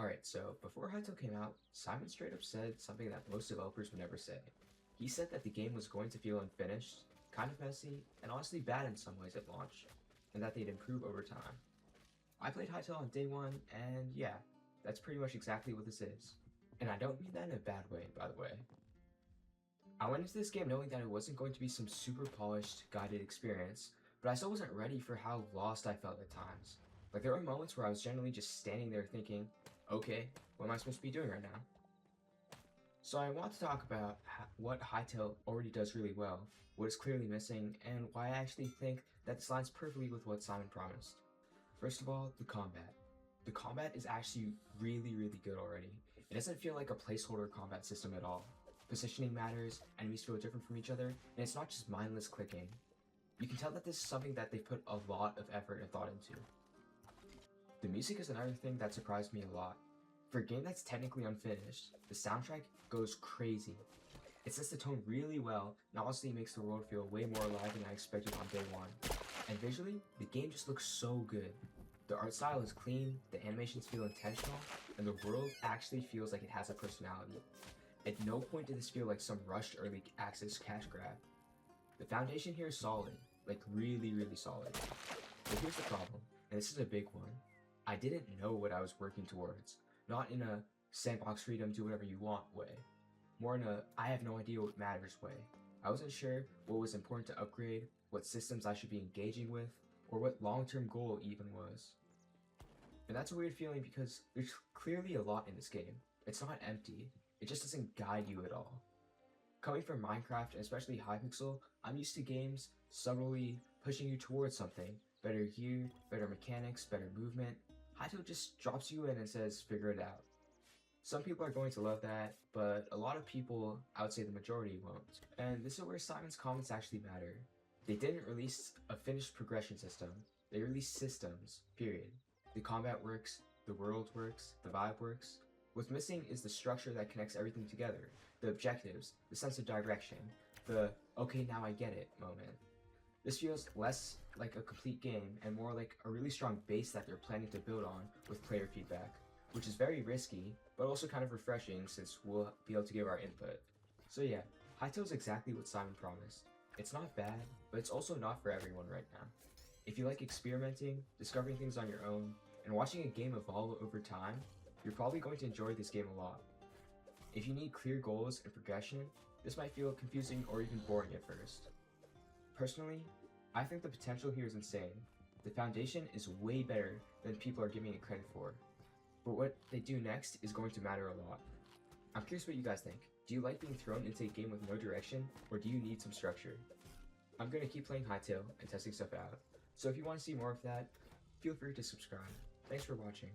Alright, so before Hytale came out, Simon straight up said something that most developers would never say. He said that the game was going to feel unfinished, kind of messy, and honestly bad in some ways at launch, and that they'd improve over time. I played Hytale on day one, and yeah, that's pretty much exactly what this is. And I don't mean that in a bad way, by the way. I went into this game knowing that it wasn't going to be some super polished, guided experience, but I still wasn't ready for how lost I felt at times. Like, there were moments where I was generally just standing there thinking, okay, what am I supposed to be doing right now? So I want to talk about what Hytale already does really well, what is clearly missing, and why I actually think that this aligns perfectly with what Simon promised. First of all, the combat. The combat is actually really good already. It doesn't feel like a placeholder combat system at all. Positioning matters, enemies feel different from each other, and it's not just mindless clicking. You can tell that this is something that they've put a lot of effort and thought into. The music is another thing that surprised me a lot. For a game that's technically unfinished, the soundtrack goes crazy. It sets the tone really well and honestly makes the world feel way more alive than I expected on day one. And visually, the game just looks so good. The art style is clean, the animations feel intentional, and the world actually feels like it has a personality. At no point did this feel like some rushed early access cash grab. The foundation here is solid, like really solid. But here's the problem, and this is a big one. I didn't know what I was working towards, not in a sandbox freedom do whatever you want way, more in a I have no idea what matters way. I wasn't sure what was important to upgrade, what systems I should be engaging with, or what long-term goal even was. And that's a weird feeling because there's clearly a lot in this game. It's not empty, it just doesn't guide you at all. Coming from Minecraft, and especially Hypixel, I'm used to games subtly pushing you towards something. Better gear, better mechanics, better movement. Hytale just drops you in and says, figure it out. Some people are going to love that, but a lot of people, I would say the majority, won't. And this is where Simon's comments actually matter. They didn't release a finished progression system, they released systems, period. The combat works, the world works, the vibe works. What's missing is the structure that connects everything together, the objectives, the sense of direction, the okay now I get it moment. This feels less like a complete game and more like a really strong base that they're planning to build on with player feedback, which is very risky, but also kind of refreshing since we'll be able to give our input. So yeah, Hytale is exactly what Simon promised. It's not bad, but it's also not for everyone right now. If you like experimenting, discovering things on your own, and watching a game evolve over time, you're probably going to enjoy this game a lot. If you need clear goals and progression, this might feel confusing or even boring at first. Personally, I think the potential here is insane. The foundation is way better than people are giving it credit for. But what they do next is going to matter a lot. I'm curious what you guys think. Do you like being thrown into a game with no direction, or do you need some structure? I'm going to keep playing Hytale and testing stuff out, so if you want to see more of that, feel free to subscribe. Thanks for watching.